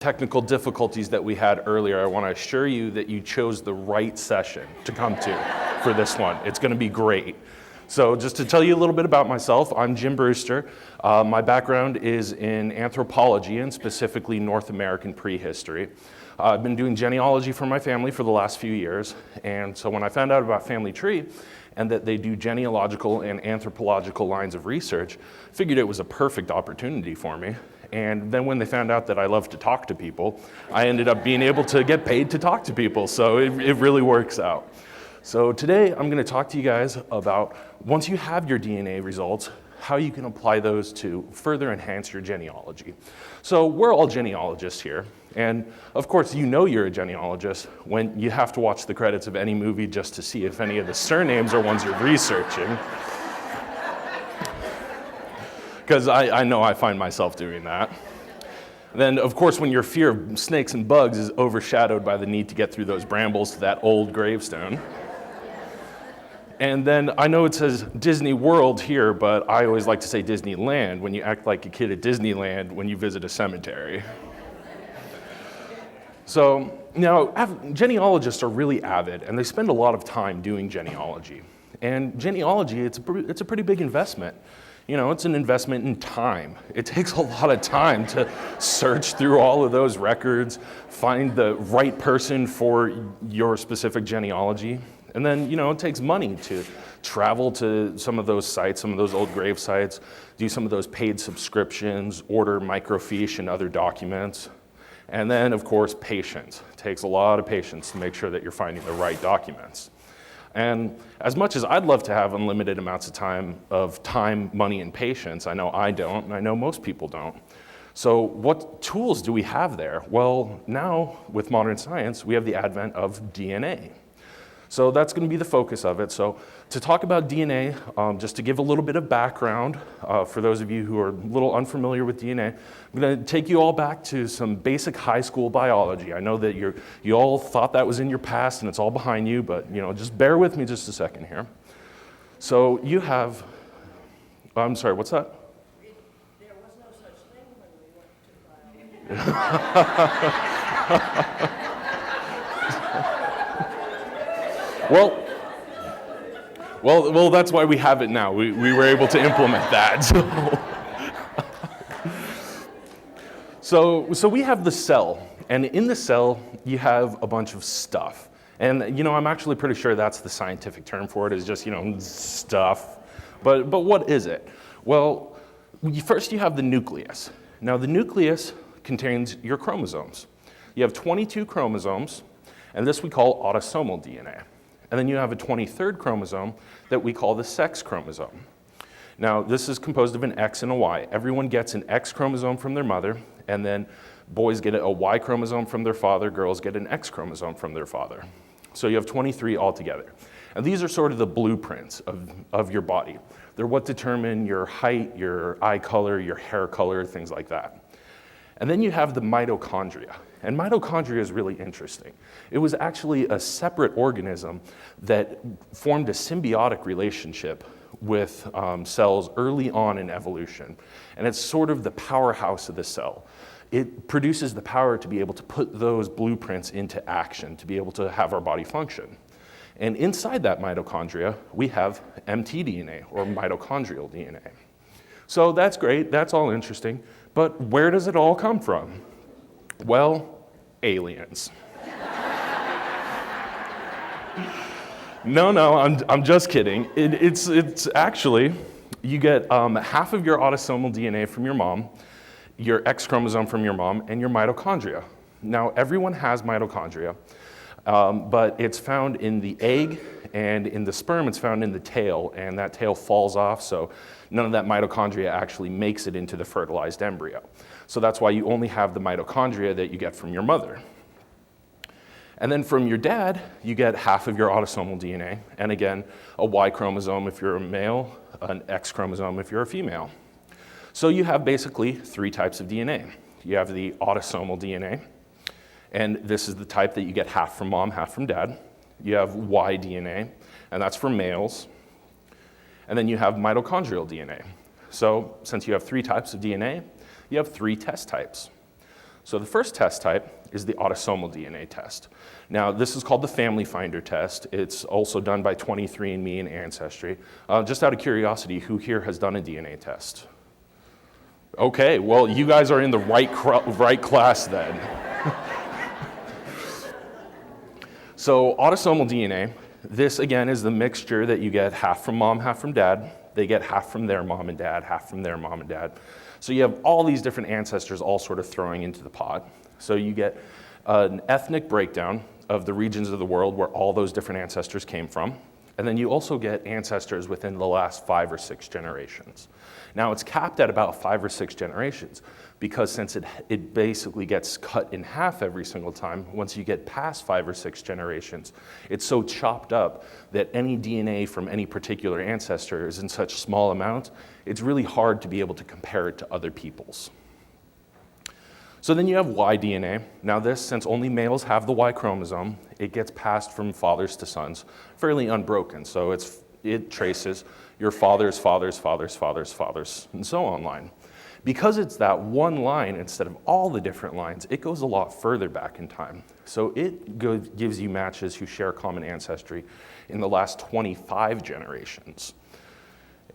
technical difficulties that we had earlier, I want to assure you that you chose the right session to come to for this one. It's going to be great. So just to tell you a little bit about myself, I'm Jim Brewster. My background is in anthropology and specifically North American prehistory. I've been doing genealogy for my family for the last few years, and so when I found out about Family Tree and that they do genealogical and anthropological lines of research, I figured it was a perfect opportunity for me. And then when they found out that I love to talk to people, I ended up being able to get paid to talk to people, so it really works out. So today I'm going to talk to you guys about, once you have your DNA results, how you can apply those to further enhance your genealogy. So we're all genealogists here, and of course you know you're a genealogist when you have to watch the credits of any movie just to see if any of the surnames are ones you're researching. Because I know I find myself doing that. Then, of course, when your fear of snakes and bugs is overshadowed by the need to get through those brambles to that old gravestone. And then, I know it says Disney World here, but I always like to say Disneyland when you act like a kid at Disneyland when you visit a cemetery. So, now, genealogists are really avid, and they spend a lot of time doing genealogy. And genealogy, it's a pretty big investment. You know, it's an investment in time. It takes a lot of time to search through all of those records, find the right person for your specific genealogy. And then, you know, it takes money to travel to some of those sites, some of those old grave sites, do some of those paid subscriptions, order microfiche and other documents. And then, of course, patience. It takes a lot of patience to make sure that you're finding the right documents. And as much as I'd love to have unlimited amounts of time, money, and patience, I know I don't, and I know most people don't. So what tools do we have there? Well, now with modern science, we have the advent of DNA. So that's going to be the focus of it. So to talk about DNA, just to give a little bit of background, for those of you who are a little unfamiliar with DNA, I'm going to take you all back to some basic high school biology. I know that you all thought that was in your past and it's all behind you, but you know, just bear with me just a second here. So you have, I'm sorry, what's that? There was no such thing when we went to biology. Well, that's why we have it now. We were able to implement that. So we have the cell, and in the cell, you have a bunch of stuff. And, you know, I'm actually pretty sure that's the scientific term for it, is just, you know, stuff. But what is it? Well, first you have the nucleus. Now, the nucleus contains your chromosomes. You have 22 chromosomes, and this we call autosomal DNA. And then you have a 23rd chromosome that we call the sex chromosome. Now, this is composed of an X and a Y. Everyone gets an X chromosome from their mother, and then boys get a Y chromosome from their father, girls get an X chromosome from their father. So you have 23 altogether. And these are sort of the blueprints of your body. They're what determine your height, your eye color, your hair color, things like that. And then you have the mitochondria. And mitochondria is really interesting. It was actually a separate organism that formed a symbiotic relationship with cells early on in evolution. And it's sort of the powerhouse of the cell. It produces the power to be able to put those blueprints into action, to be able to have our body function. And inside that mitochondria, we have mtDNA, or mitochondrial DNA. So that's great, that's all interesting, but where does it all come from? Well, aliens. No, I'm just kidding. It's actually, you get half of your autosomal DNA from your mom, your X chromosome from your mom, and your mitochondria. Now, everyone has mitochondria, but it's found in the egg, and in the sperm, it's found in the tail, and that tail falls off, so none of that mitochondria actually makes it into the fertilized embryo. So that's why you only have the mitochondria that you get from your mother. And then from your dad, you get half of your autosomal DNA, and again, a Y chromosome if you're a male, an X chromosome if you're a female. So you have basically three types of DNA. You have the autosomal DNA, and this is the type that you get half from mom, half from dad. You have Y DNA, and that's for males. And then you have mitochondrial DNA. So since you have three types of DNA, you have three test types. So the first test type is the autosomal DNA test. Now, this is called the Family Finder test. It's also done by 23andMe and Ancestry. Just out of curiosity, who here has done a DNA test? Okay, well, you guys are in the right class then. So autosomal DNA, this again is the mixture that you get half from mom, half from dad. They get half from their mom and dad, half from their mom and dad. So you have all these different ancestors all sort of throwing into the pot. So you get an ethnic breakdown of the regions of the world where all those different ancestors came from. And then you also get ancestors within the last 5 or 6 generations. Now it's capped at about 5 or 6 generations because since it basically gets cut in half every single time, once you get past 5 or 6 generations, it's so chopped up that any DNA from any particular ancestor is in such small amounts, it's really hard to be able to compare it to other people's. So then you have Y DNA. Now this, since only males have the Y chromosome, it gets passed from fathers to sons, fairly unbroken. So it traces your father's fathers, fathers, fathers, fathers, and so on line. Because it's that one line instead of all the different lines, it goes a lot further back in time. So it gives you matches who share common ancestry in the last 25 generations.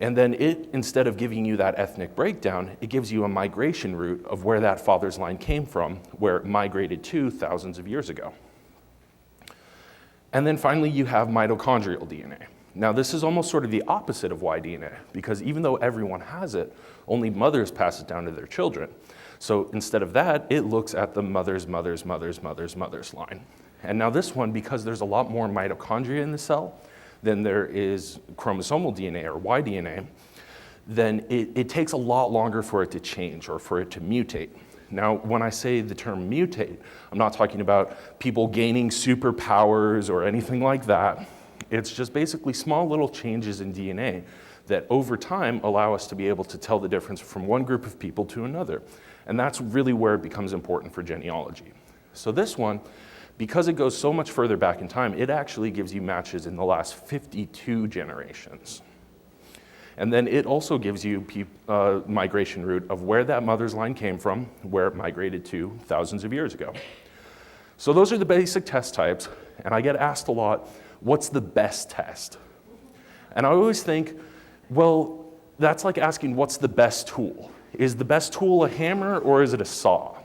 And then it, instead of giving you that ethnic breakdown, it gives you a migration route of where that father's line came from, where it migrated to thousands of years ago. And then finally, you have mitochondrial DNA. Now, this is almost sort of the opposite of Y DNA, because even though everyone has it, only mothers pass it down to their children. So instead of that, it looks at the mother's mother's mother's mother's mother's line. And now this one, because there's a lot more mitochondria in the cell than there is chromosomal DNA or Y DNA, then it takes a lot longer for it to change or for it to mutate. Now, when I say the term mutate, I'm not talking about people gaining superpowers or anything like that. It's just basically small little changes in DNA that over time allow us to be able to tell the difference from one group of people to another. And that's really where it becomes important for genealogy. So this one, because it goes so much further back in time, it actually gives you matches in the last 52 generations. And then it also gives you a migration route of where that mother's line came from, where it migrated to thousands of years ago. So those are the basic test types, and I get asked a lot, what's the best test? And I always think, well, that's like asking what's the best tool? Is the best tool a hammer or is it a saw?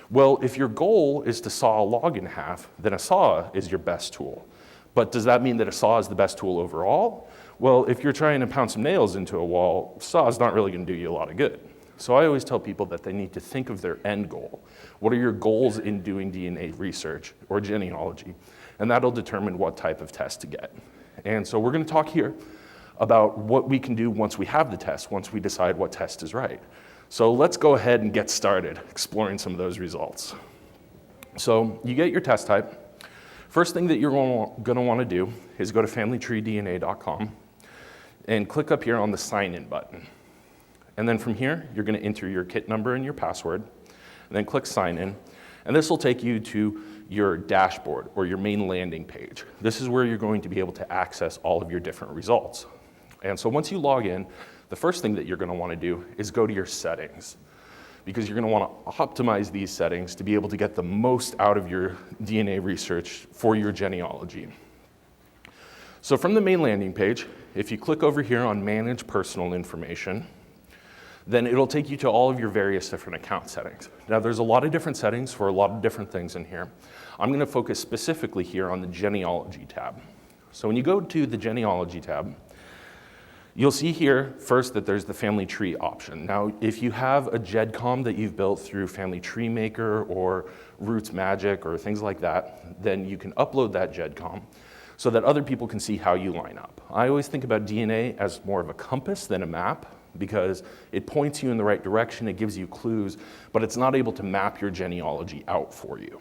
Well, if your goal is to saw a log in half, then a saw is your best tool. But does that mean that a saw is the best tool overall? Well, if you're trying to pound some nails into a wall, saw's not really going to do you a lot of good. So I always tell people that they need to think of their end goal. What are your goals in doing DNA research or genealogy? And that'll determine what type of test to get. And so we're going to talk here about what we can do once we have the test, once we decide what test is right. So let's go ahead and get started exploring some of those results. So you get your test type. First thing that you're going to want to do is go to familytreedna.com and click up here on the sign in button. And then from here, you're going to enter your kit number and your password, and then click sign in. And this will take you to your dashboard or your main landing page. This is where you're going to be able to access all of your different results. And so once you log in, the first thing that you're going to want to do is go to your settings, because you're going to want to optimize these settings to be able to get the most out of your DNA research for your genealogy. So from the main landing page, if you click over here on Manage Personal Information, then it'll take you to all of your various different account settings. Now there's a lot of different settings for a lot of different things in here. I'm going to focus specifically here on the Genealogy tab. So when you go to the Genealogy tab, you'll see here first that there's the Family Tree option. Now if you have a GEDCOM that you've built through Family Tree Maker or Roots Magic or things like that, then you can upload that GEDCOM so that other people can see how you line up. I always think about DNA as more of a compass than a map, because it points you in the right direction, it gives you clues, but it's not able to map your genealogy out for you.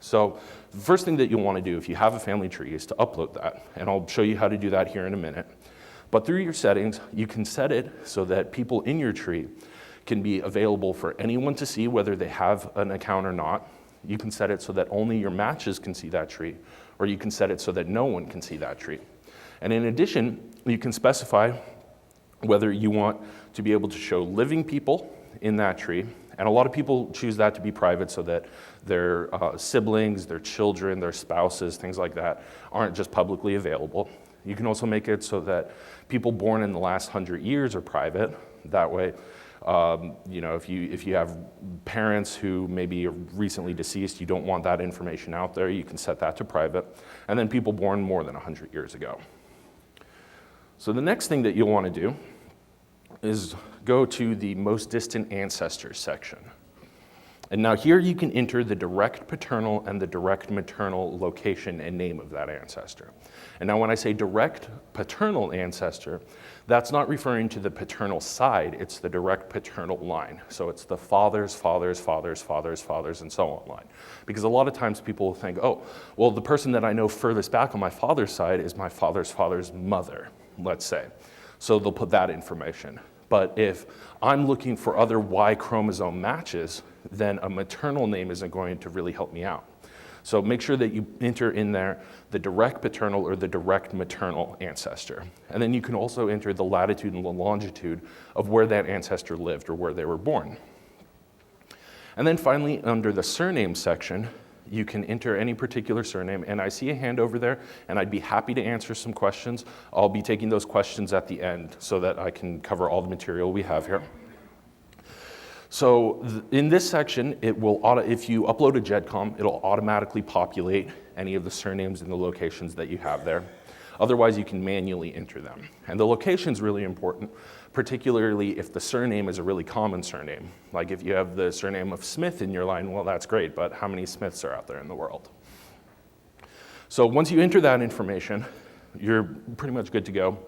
So the first thing that you'll want to do if you have a family tree is to upload that, and I'll show you how to do that here in a minute. But through your settings, you can set it so that people in your tree can be available for anyone to see whether they have an account or not. You can set it so that only your matches can see that tree, or you can set it so that no one can see that tree. And in addition, you can specify whether you want to be able to show living people in that tree, And a lot of people choose that to be private so that their siblings, their children, their spouses, things like that aren't just publicly available. You can also make it so that people born in the last 100 years are private. That way, if you have parents who maybe are recently deceased, you don't want that information out there, you can set that to private. And then people born more than 100 years ago. So the next thing that you'll want to do is go to the most distant ancestors section. And now here you can enter the direct paternal and the direct maternal location and name of that ancestor. And now when I say direct paternal ancestor, that's not referring to the paternal side, it's the direct paternal line. So it's the fathers, fathers, fathers, fathers, fathers, and so on line. Because a lot of times people will think, oh, well, the person that I know furthest back on my father's side is my father's father's mother, let's say. So they'll put that information. But if I'm looking for other Y chromosome matches, then a maternal name isn't going to really help me out. So make sure that you enter in there the direct paternal or the direct maternal ancestor. And then you can also enter the latitude and the longitude of where that ancestor lived or where they were born. And then finally, under the surname section, you can enter any particular surname, and I see a hand over there, and I'd be happy to answer some questions. I'll be taking those questions at the end so that I can cover all the material we have here. So in this section, if you upload a GEDCOM, it'll automatically populate any of the surnames and the locations that you have there. Otherwise, you can manually enter them. And the location's really important, particularly if the surname is a really common surname. Like if you have the surname of Smith in your line, well, that's great, but how many Smiths are out there in the world? So once you enter that information, you're pretty much good to go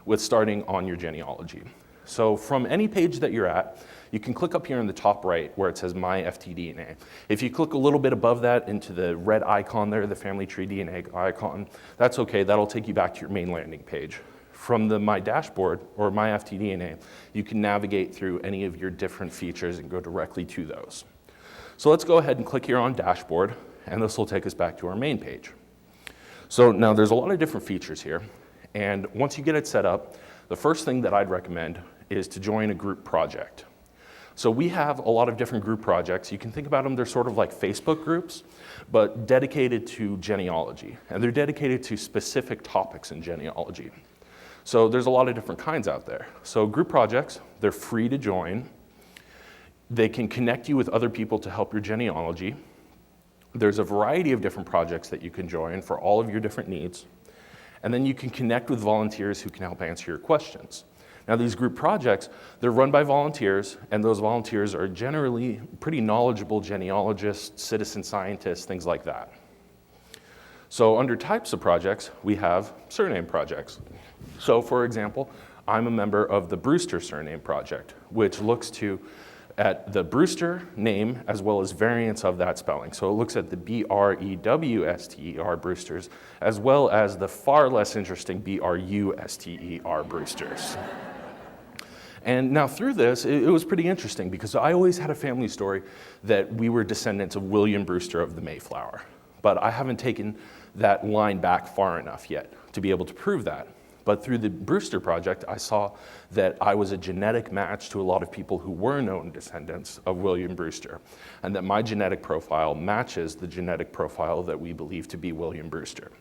with starting on your genealogy. So from any page that you're at, you can click up here in the top right where it says My FTDNA. If you click a little bit above that into the red icon there, the family tree DNA icon, that's okay, that'll take you back to your main landing page. From the My Dashboard or My FTDNA, you can navigate through any of your different features and go directly to those. So let's go ahead and click here on Dashboard, and this will take us back to our main page. So now there's a lot of different features here, and once you get it set up, the first thing that I'd recommend is to join a group project. So we have a lot of different group projects. You can think about them, they're sort of like Facebook groups, but dedicated to genealogy. And they're dedicated to specific topics in genealogy. So there's a lot of different kinds out there. So group projects, they're free to join. They can connect you with other people to help your genealogy. There's a variety of different projects that you can join for all of your different needs. And then you can connect with volunteers who can help answer your questions. Now these group projects, they're run by volunteers, and those volunteers are generally pretty knowledgeable genealogists, citizen scientists, things like that. So under types of projects, we have surname projects. So for example, I'm a member of the Brewster Surname Project, which looks at the Brewster name as well as variants of that spelling. So it looks at the B-R-E-W-S-T-E-R Brewsters, as well as the far less interesting B-R-U-S-T-E-R Brewsters. And now through this, it was pretty interesting because I always had a family story that we were descendants of William Brewster of the Mayflower. But I haven't taken that line back far enough yet to be able to prove that. But through the Brewster Project, I saw that I was a genetic match to a lot of people who were known descendants of William Brewster, and that my genetic profile matches the genetic profile that we believe to be William Brewster.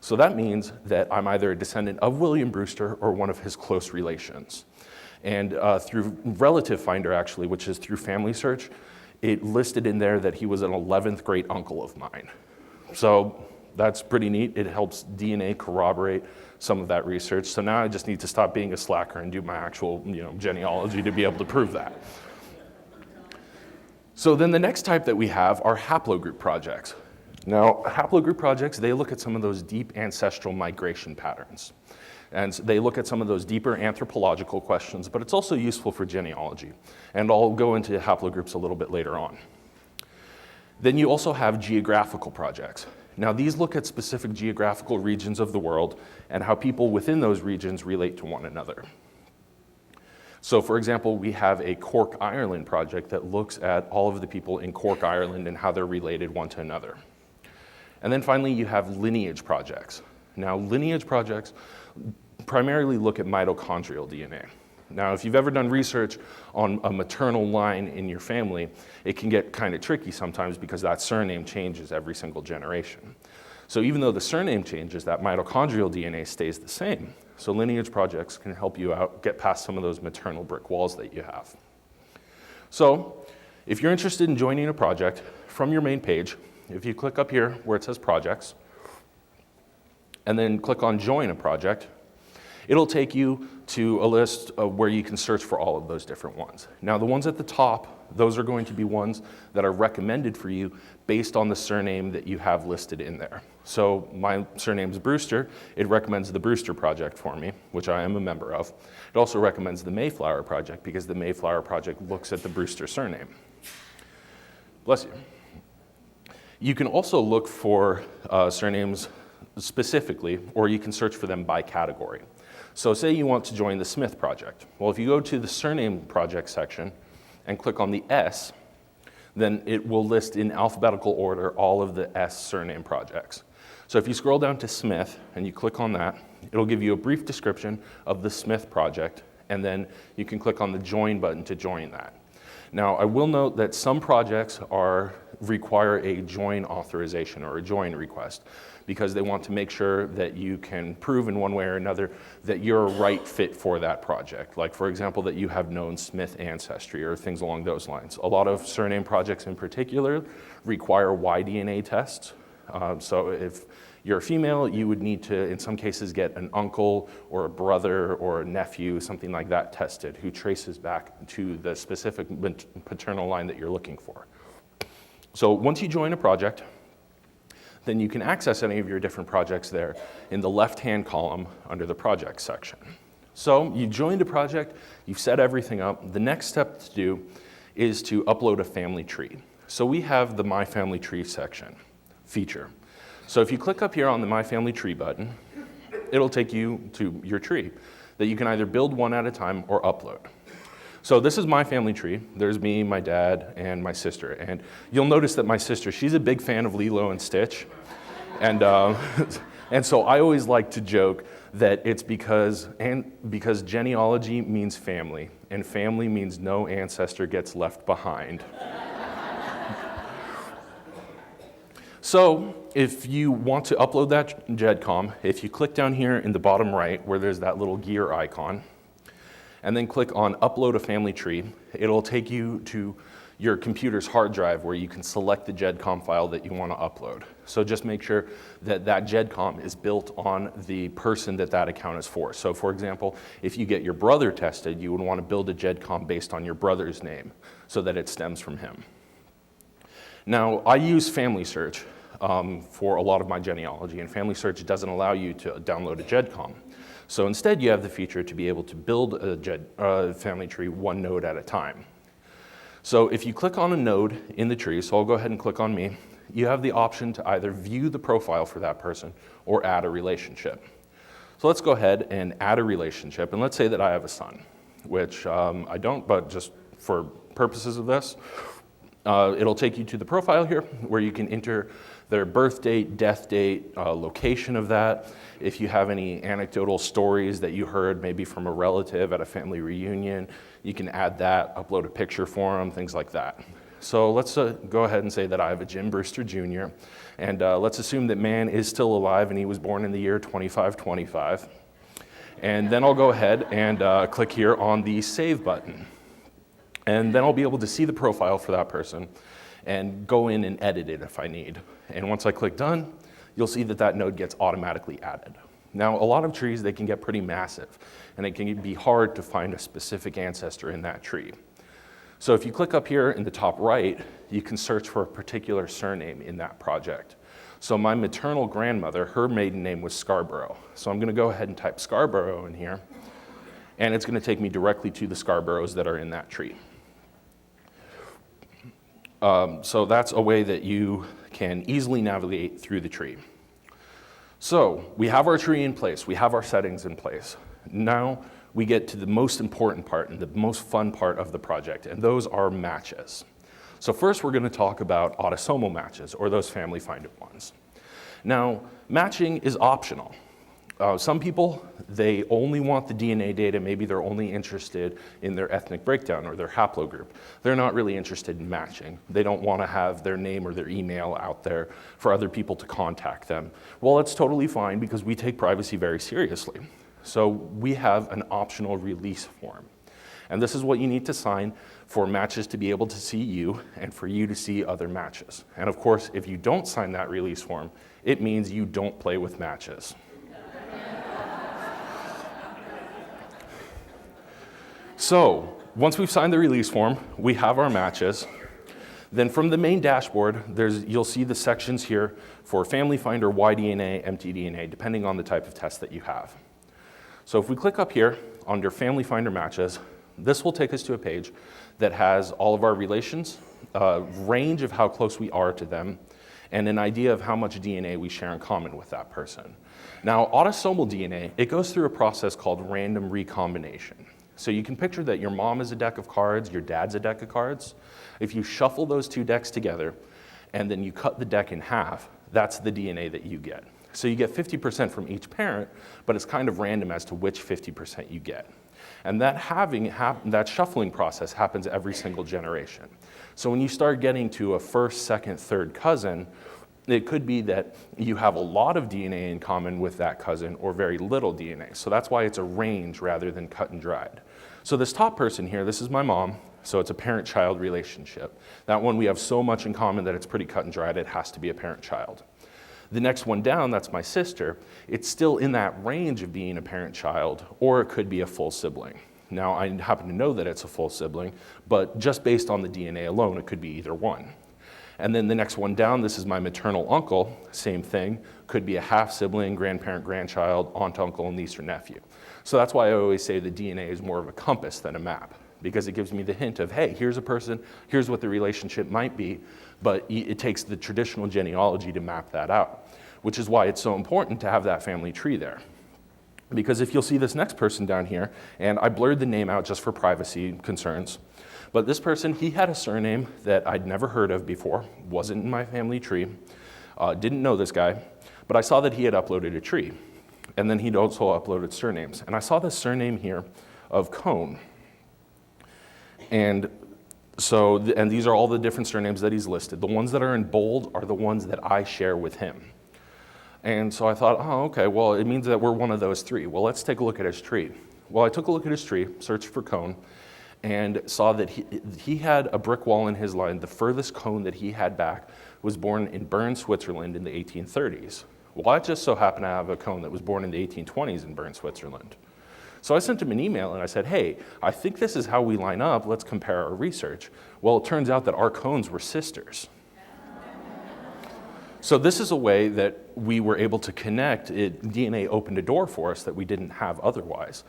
So that means that I'm either a descendant of William Brewster or one of his close relations. And through Relative Finder, actually, which is through Family Search, it listed in there that he was an 11th great uncle of mine. So that's pretty neat. It helps DNA corroborate some of that research. So now I just need to stop being a slacker and do my actual genealogy to be able to prove that. So then the next type that we have are haplogroup projects. Now, haplogroup projects, they look at some of those deep ancestral migration patterns. And they look at some of those deeper anthropological questions, but it's also useful for genealogy. And I'll go into haplogroups a little bit later on. Then you also have geographical projects. Now these look at specific geographical regions of the world and how people within those regions relate to one another. So for example, we have a Cork, Ireland project that looks at all of the people in Cork, Ireland and how they're related one to another. And then finally, you have lineage projects. Now lineage projects primarily look at mitochondrial DNA. Now, if you've ever done research on a maternal line in your family, it can get kind of tricky sometimes because that surname changes every single generation. So even though the surname changes, that mitochondrial DNA stays the same. So lineage projects can help you out, get past some of those maternal brick walls that you have. So if you're interested in joining a project, from your main page, if you click up here where it says projects, and then click on join a project, it'll take you to a list of where you can search for all of those different ones. Now, the ones at the top, those are going to be ones that are recommended for you based on the surname that you have listed in there. So my surname is Brewster. It recommends the Brewster project for me, which I am a member of. It also recommends the Mayflower project because the Mayflower project looks at the Brewster surname. Bless you. You can also look for surnames specifically, or you can search for them by category. So say you want to join the Smith project. Well, if you go to the surname project section and click on the S, then it will list in alphabetical order all of the S surname projects. So if you scroll down to Smith and you click on that, it'll give you a brief description of the Smith project, and then you can click on the join button to join that. Now, I will note that some projects require a join authorization or a join request because they want to make sure that you can prove in one way or another that you're a right fit for that project. Like, for example, that you have known Smith ancestry or things along those lines. A lot of surname projects in particular require Y-DNA tests. So if you're a female, you would need to, in some cases, get an uncle or a brother or a nephew, something like that, tested, who traces back to the specific paternal line that you're looking for. So once you join a project, then you can access any of your different projects there in the left-hand column under the project section. So you joined a project, you've set everything up. The next step to do is to upload a family tree. So we have the My Family Tree section feature. So if you click up here on the My Family Tree button, it'll take you to your tree that you can either build one at a time or upload. So this is my family tree. There's me, my dad, and my sister. And you'll notice that my sister, she's a big fan of Lilo and Stitch. And so I always like to joke that it's because genealogy means family, and family means no ancestor gets left behind. So if you want to upload that GEDCOM, if you click down here in the bottom right where there's that little gear icon, and then click on Upload a Family Tree, it'll take you to your computer's hard drive where you can select the GEDCOM file that you want to upload. So just make sure that that GEDCOM is built on the person that that account is for. So for example, if you get your brother tested, you would want to build a GEDCOM based on your brother's name so that it stems from him. Now, I use Family Search for a lot of my genealogy, and Family Search doesn't allow you to download a GEDCOM. So instead, you have the feature to be able to build a family tree one node at a time. So if you click on a node in the tree, so I'll go ahead and click on me, you have the option to either view the profile for that person or add a relationship. So let's go ahead and add a relationship, and let's say that I have a son, which I don't, but just for purposes of this, it'll take you to the profile here where you can enter their birth date, death date, location of that. If you have any anecdotal stories that you heard maybe from a relative at a family reunion, you can add that, upload a picture for them, things like that. So let's go ahead and say that I have a Jim Brewster Jr., and let's assume that man is still alive and he was born in the year 2525. And then I'll go ahead and click here on the Save button. And then I'll be able to see the profile for that person and go in and edit it if I need. And once I click Done, you'll see that that node gets automatically added. Now, a lot of trees, they can get pretty massive, and it can be hard to find a specific ancestor in that tree. So if you click up here in the top right, you can search for a particular surname in that project. So my maternal grandmother, her maiden name was Scarborough. So I'm going to go ahead and type Scarborough in here, and it's going to take me directly to the Scarboroughs that are in that tree. So that's a way that you can easily navigate through the tree. So we have our tree in place, we have our settings in place. Now we get to the most important part and the most fun part of the project, and those are matches. So first we're going to talk about autosomal matches, or those family find it ones. Now, matching is optional. Some people, they only want the DNA data. Maybe they're only interested in their ethnic breakdown or their haplogroup. They're not really interested in matching. They don't want to have their name or their email out there for other people to contact them. Well, it's totally fine because we take privacy very seriously. So we have an optional release form. And this is what you need to sign for matches to be able to see you and for you to see other matches. And of course, if you don't sign that release form, it means you don't play with matches. So, once we've signed the release form, we have our matches. Then from the main dashboard, you'll see the sections here for Family Finder, Y-DNA, mtDNA, depending on the type of test that you have. So if we click up here under Family Finder matches, this will take us to a page that has all of our relations, a range of how close we are to them, and an idea of how much DNA we share in common with that person. Now, autosomal DNA, it goes through a process called random recombination. So you can picture that your mom is a deck of cards, your dad's a deck of cards. If you shuffle those two decks together and then you cut the deck in half, that's the DNA that you get. So you get 50% from each parent, but it's kind of random as to which 50% you get. And that shuffling process happens every single generation. So when you start getting to a first, second, third cousin, it could be that you have a lot of DNA in common with that cousin or very little DNA. So that's why it's a range rather than cut and dried. So this top person here, this is my mom, so it's a parent-child relationship. That one we have so much in common that it's pretty cut and dried, it has to be a parent-child. The next one down, that's my sister, it's still in that range of being a parent-child, or it could be a full sibling. Now, I happen to know that it's a full sibling, but just based on the DNA alone, it could be either one. And then the next one down, this is my maternal uncle, same thing, could be a half-sibling, grandparent, grandchild, aunt, uncle, niece, or nephew. So that's why I always say the DNA is more of a compass than a map, because it gives me the hint of, hey, here's a person, here's what the relationship might be, but it takes the traditional genealogy to map that out, which is why it's so important to have that family tree there. Because if you'll see this next person down here, and I blurred the name out just for privacy concerns, but this person, he had a surname that I'd never heard of before, wasn't in my family tree, didn't know this guy, but I saw that he had uploaded a tree. And then he'd also uploaded surnames. And I saw this surname here of Cohn. And these are all the different surnames that he's listed. The ones that are in bold are the ones that I share with him. And so I thought, oh, okay, well, it means that we're one of those three. Well, let's take a look at his tree. Well, I took a look at his tree, searched for Cohn, and saw that he had a brick wall in his line. The furthest Cohn that he had back was born in Bern, Switzerland in the 1830s. Well, I just so happened to have a Cohn that was born in the 1820s in Bern, Switzerland. So I sent him an email and I said, hey, I think this is how we line up. Let's compare our research. Well, it turns out that our Cohns were sisters. So this is a way that we were able to connect. DNA opened a door for us that we didn't have otherwise.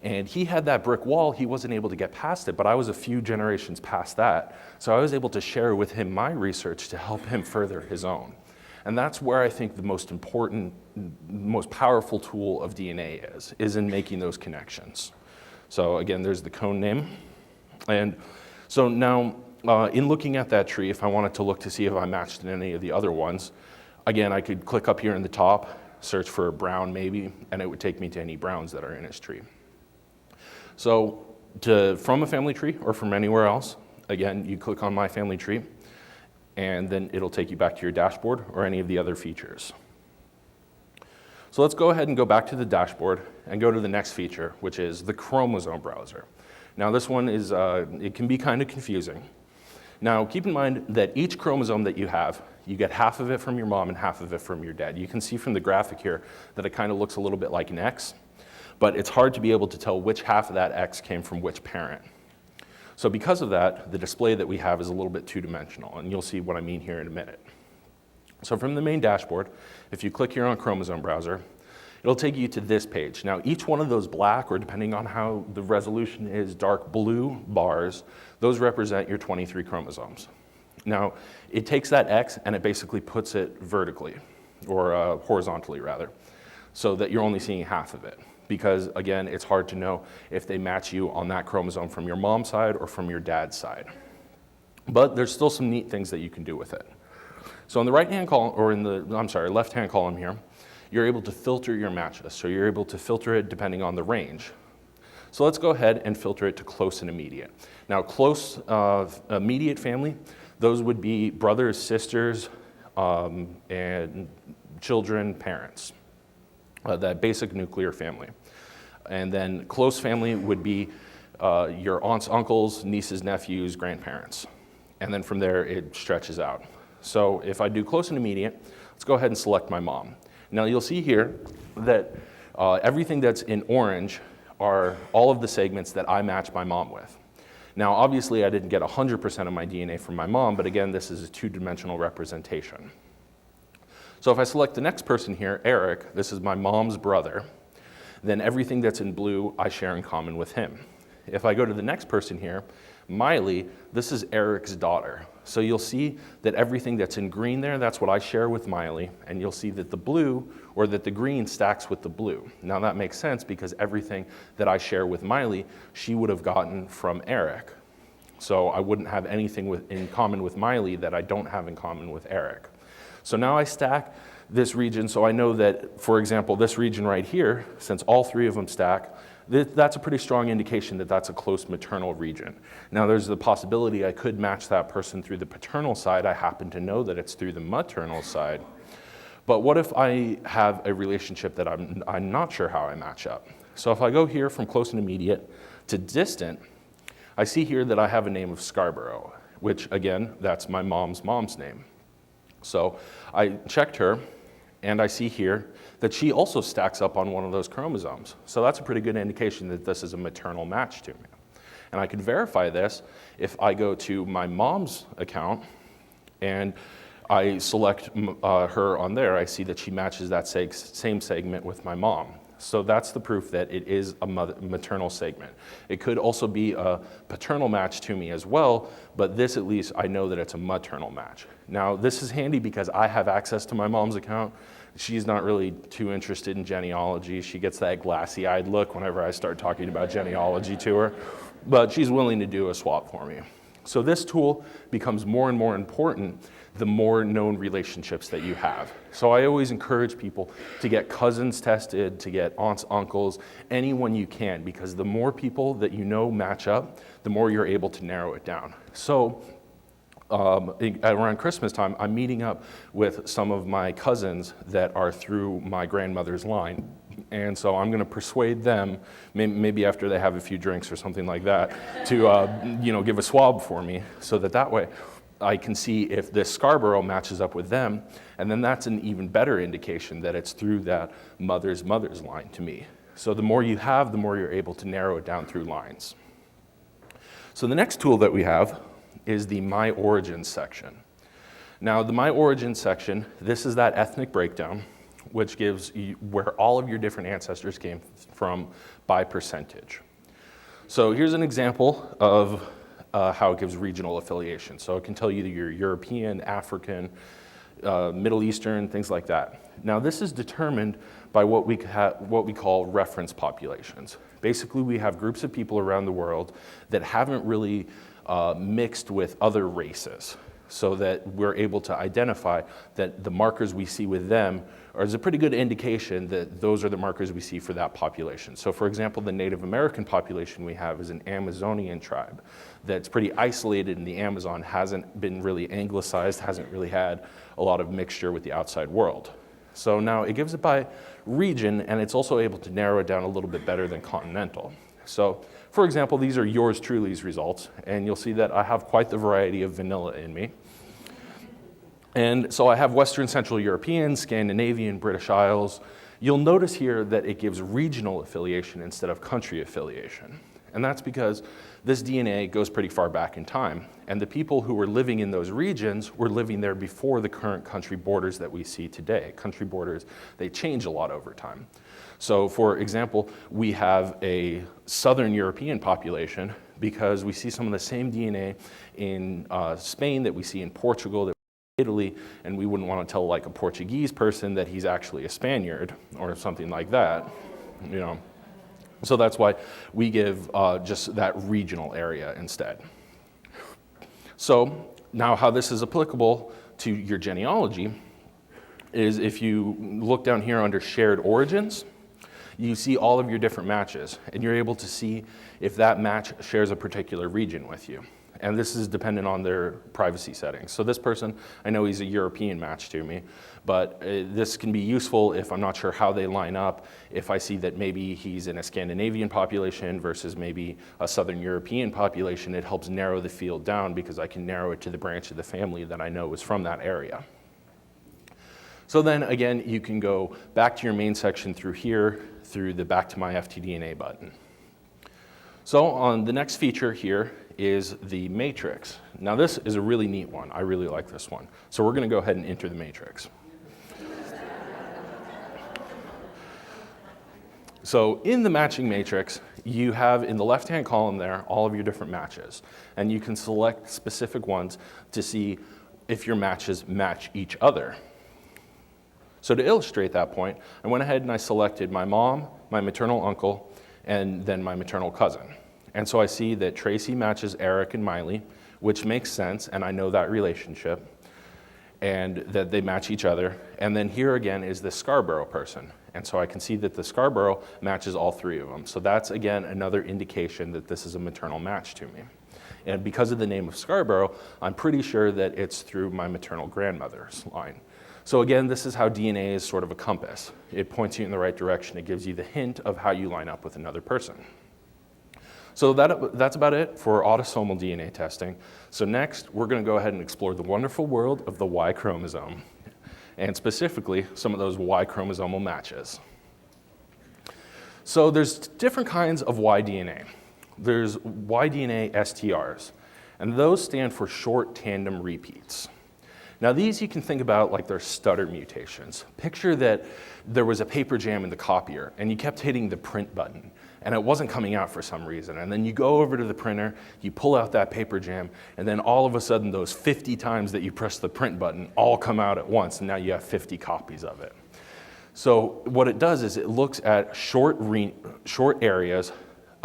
And he had that brick wall. He wasn't able to get past it, but I was a few generations past that. So I was able to share with him my research to help him further his own. And that's where I think the most important, most powerful tool of DNA is in making those connections. So again, there's the Cohn name. And so now, in looking at that tree, if I wanted to look to see if I matched in any of the other ones, again, I could click up here in the top, search for a Brown maybe, and it would take me to any Browns that are in his tree. So from a family tree or from anywhere else, again, you click on My Family Tree, and then it'll take you back to your dashboard or any of the other features. So let's go ahead and go back to the dashboard and go to the next feature, which is the Chromosome Browser. Now this one is, it can be kind of confusing. Now keep in mind that each chromosome that you have, you get half of it from your mom and half of it from your dad. You can see from the graphic here that it kind of looks a little bit like an X, but it's hard to be able to tell which half of that X came from which parent. So because of that, the display that we have is a little bit two-dimensional, and you'll see what I mean here in a minute. So from the main dashboard, if you click here on Chromosome Browser, it'll take you to this page. Now each one of those black, or depending on how the resolution is, dark blue bars, those represent your 23 chromosomes. Now it takes that X and it basically puts it vertically, or horizontally rather, so that you're only seeing half of it. Because again, it's hard to know if they match you on that chromosome from your mom's side or from your dad's side. But there's still some neat things that you can do with it. So in the right-hand column, or in the, left-hand column here, you're able to filter your matches. So you're able to filter it depending on the range. So let's go ahead and filter it to close and immediate. Now, close immediate family, those would be brothers, sisters, and children, parents, that basic nuclear family. And then close family would be your aunts, uncles, nieces, nephews, grandparents. And then from there, it stretches out. So if I do close and immediate, let's go ahead and select my mom. Now you'll see here that everything that's in orange are all of the segments that I match my mom with. Now obviously I didn't get 100% of my DNA from my mom, but again, this is a two-dimensional representation. So if I select the next person here, Eric, this is my mom's brother, then everything that's in blue I share in common with him. If I go to the next person here, Miley, this is Eric's daughter. So you'll see that everything that's in green there, that's what I share with Miley, and you'll see that the blue, or that the green stacks with the blue. Now that makes sense because everything that I share with Miley, she would have gotten from Eric. So I wouldn't have anything in common with Miley that I don't have in common with Eric. So now I stack this region, so I know that, for example, this region right here, since all three of them stack, that's a pretty strong indication that that's a close maternal region. Now there's the possibility I could match that person through the paternal side. I happen to know that it's through the maternal side. But what if I have a relationship that I'm not sure how I match up? So if I go here from close and immediate to distant, I see here that I have a name of Scarborough, which again, that's my mom's name. So I checked her, and I see here that she also stacks up on one of those chromosomes. So that's a pretty good indication that this is a maternal match to me. And I can verify this if I go to my mom's account and I select her on there. I see that she matches that same segment with my mom. So that's the proof that it is a maternal segment. It could also be a paternal match to me as well, but this at least I know that it's a maternal match. Now this is handy because I have access to my mom's account. She's not really too interested in genealogy. She gets that glassy-eyed look whenever I start talking about genealogy to her, but she's willing to do a swap for me. So this tool becomes more and more important the more known relationships that you have. So I always encourage people to get cousins tested, to get aunts, uncles, anyone you can, because the more people that you know match up, the more you're able to narrow it down. So around Christmas time, I'm meeting up with some of my cousins that are through my grandmother's line. And so I'm going to persuade them, maybe after they have a few drinks or something like that, to give a swab for me, so that way I can see if this Scarborough matches up with them, and then that's an even better indication that it's through that mother's line to me. So the more you have, the more you're able to narrow it down through lines. So the next tool that we have is the My Origins section. Now the My Origins section, this is that ethnic breakdown, which gives you where all of your different ancestors came from by percentage. So here's an example of how it gives regional affiliation. So it can tell you that you're European, African, Middle Eastern, things like that. Now this is determined by what we call reference populations. Basically, we have groups of people around the world that haven't really mixed with other races, so that we're able to identify that the markers we see with them is a pretty good indication that those are the markers we see for that population. So for example, the Native American population we have is an Amazonian tribe that's pretty isolated in the Amazon, hasn't been really anglicized, hasn't really had a lot of mixture with the outside world. So now it gives it by region, and it's also able to narrow it down a little bit better than continental. So for example, these are yours truly's results, and you'll see that I have quite the variety of vanilla in me. And so I have Western Central European, Scandinavian, British Isles. You'll notice here that it gives regional affiliation instead of country affiliation. And that's because this DNA goes pretty far back in time. And the people who were living in those regions were living there before the current country borders that we see today. Country borders, they change a lot over time. So for example, we have a Southern European population because we see some of the same DNA in Spain that we see in Portugal, that Italy, and we wouldn't want to tell like a Portuguese person that he's actually a Spaniard or something like that, So that's why we give just that regional area instead. So now how this is applicable to your genealogy is if you look down here under shared origins, you see all of your different matches, and you're able to see if that match shares a particular region with you. And this is dependent on their privacy settings. So this person, I know he's a European match to me, but this can be useful if I'm not sure how they line up, if I see that maybe he's in a Scandinavian population versus maybe a Southern European population. It helps narrow the field down because I can narrow it to the branch of the family that I know is from that area. So then again, you can go back to your main section through here, through the Back to My FTDNA button. So on the next feature here is the matrix. Now this is a really neat one. I really like this one. So we're going to go ahead and enter the matrix. So in the matching matrix, you have in the left-hand column there all of your different matches. And you can select specific ones to see if your matches match each other. So to illustrate that point, I went ahead and I selected my mom, my maternal uncle, and then my maternal cousin. And so I see that Tracy matches Eric and Miley, which makes sense, and I know that relationship, and that they match each other. And then here again is the Scarborough person. And so I can see that the Scarborough matches all three of them. So that's, again, another indication that this is a maternal match to me. And because of the name of Scarborough, I'm pretty sure that it's through my maternal grandmother's line. So again, this is how DNA is sort of a compass. It points you in the right direction. It gives you the hint of how you line up with another person. So that's about it for autosomal DNA testing. So next, we're going to go ahead and explore the wonderful world of the Y chromosome, and specifically some of those Y chromosomal matches. So there's different kinds of Y DNA. There's Y DNA STRs, and those stand for short tandem repeats. Now these you can think about like they're stutter mutations. Picture that there was a paper jam in the copier and you kept hitting the print button and it wasn't coming out for some reason. And then you go over to the printer, you pull out that paper jam, and then all of a sudden those 50 times that you press the print button all come out at once, and now you have 50 copies of it. So what it does is it looks at short areas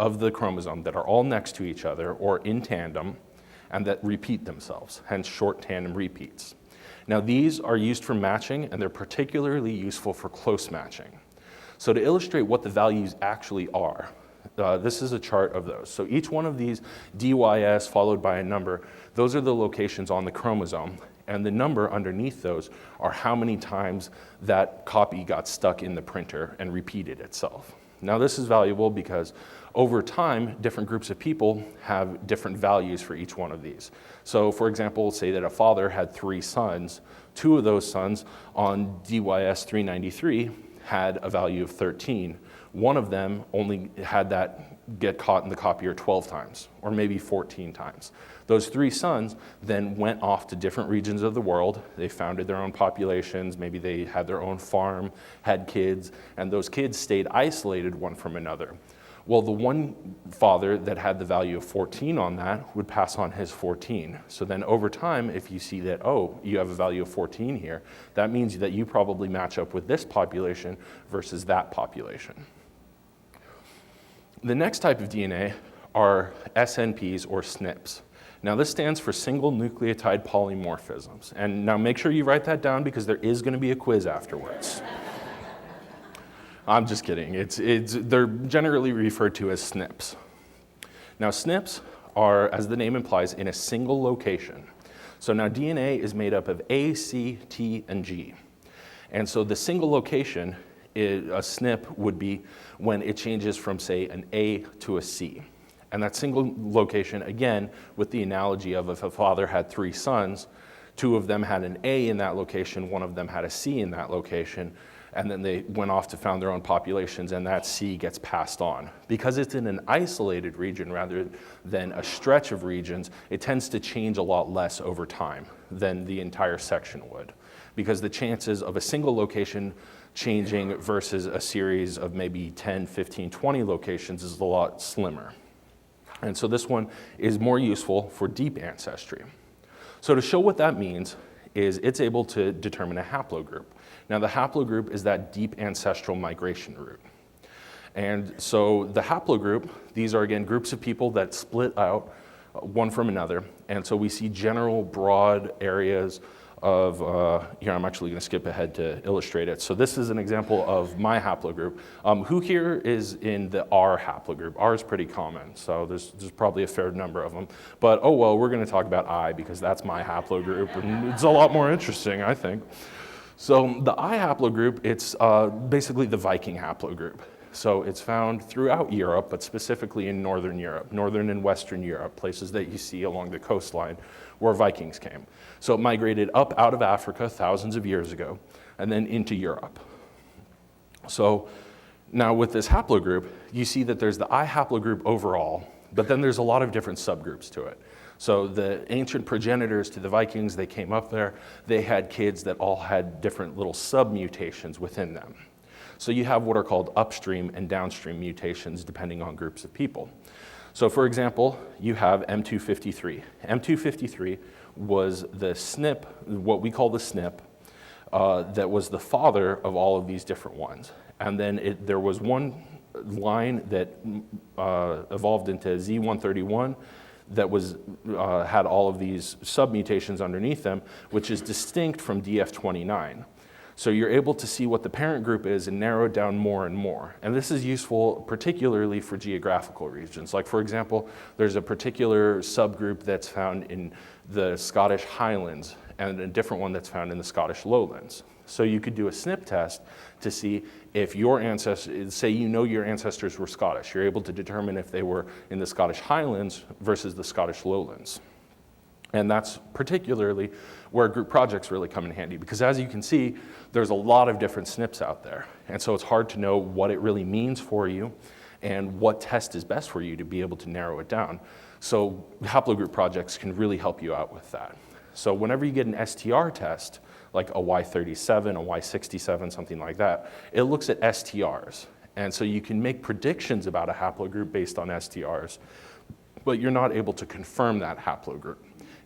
of the chromosome that are all next to each other or in tandem and that repeat themselves, hence short tandem repeats. Now these are used for matching, and they're particularly useful for close matching. So to illustrate what the values actually are, this is a chart of those. So each one of these DYS followed by a number, those are the locations on the chromosome, and the number underneath those are how many times that copy got stuck in the printer and repeated itself. Now this is valuable because over time, different groups of people have different values for each one of these. So for example, say that a father had 3 sons. 2 of those sons on DYS 393 had a value of 13. One of them only had that get caught in the copier 12 times, or maybe 14 times. Those 3 sons then went off to different regions of the world. They founded their own populations, maybe they had their own farm, had kids, and those kids stayed isolated one from another. Well, the one father that had the value of 14 on that would pass on his 14. So then over time, if you see that, oh, you have a value of 14 here, that means that you probably match up with this population versus that population. The next type of DNA are SNPs or SNPs. Now this stands for single nucleotide polymorphisms. And now make sure you write that down because there is going to be a quiz afterwards. I'm just kidding. They're generally referred to as SNPs. Now SNPs are, as the name implies, in a single location. So now DNA is made up of A, C, T, and G. And so the single location, a SNP would be when it changes from, say, an A to a C. And that single location, again, with the analogy of if a father had 3 sons, 2 of them had an A in that location, 1 of them had a C in that location, and then they went off to found their own populations, and that C gets passed on. Because it's in an isolated region rather than a stretch of regions, it tends to change a lot less over time than the entire section would. Because the chances of a single location changing versus a series of maybe 10, 15, 20 locations is a lot slimmer. And so this one is more useful for deep ancestry. So to show what that means is it's able to determine a haplogroup. Now the haplogroup is that deep ancestral migration route. And so the haplogroup, these are again groups of people that split out one from another. And so we see general broad areas here I'm actually going to skip ahead to illustrate it. So this is an example of my haplogroup. Who here is in the R haplogroup? R is pretty common, so there's probably a fair number of them. But oh well, we're going to talk about I because that's my haplogroup, and it's a lot more interesting, I think. So the I haplogroup, it's basically the Viking haplogroup. So it's found throughout Europe, but specifically in Northern Europe, Northern and Western Europe, places that you see along the coastline where Vikings came. So it migrated up out of Africa thousands of years ago and then into Europe. So now with this haplogroup, you see that there's the I haplogroup overall, but then there's a lot of different subgroups to it. So the ancient progenitors to the Vikings, they came up there, they had kids that all had different little submutations within them. So you have what are called upstream and downstream mutations depending on groups of people. So for example, you have M253. M253 was the SNP, what we call the SNP, that was the father of all of these different ones. And then there was one line that evolved into Z131 that had all of these submutations underneath them, which is distinct from DF29. So you're able to see what the parent group is and narrow it down more and more. And this is useful particularly for geographical regions. Like for example, there's a particular subgroup that's found in the Scottish Highlands and a different one that's found in the Scottish Lowlands. So you could do a SNP test to see if your ancestors, say you know your ancestors were Scottish, you're able to determine if they were in the Scottish Highlands versus the Scottish Lowlands. And that's particularly where group projects really come in handy because as you can see, there's a lot of different SNPs out there. And so it's hard to know what it really means for you and what test is best for you to be able to narrow it down. So haplogroup projects can really help you out with that. So whenever you get an STR test, like a Y37, a Y67, something like that, it looks at STRs. And so you can make predictions about a haplogroup based on STRs, but you're not able to confirm that haplogroup.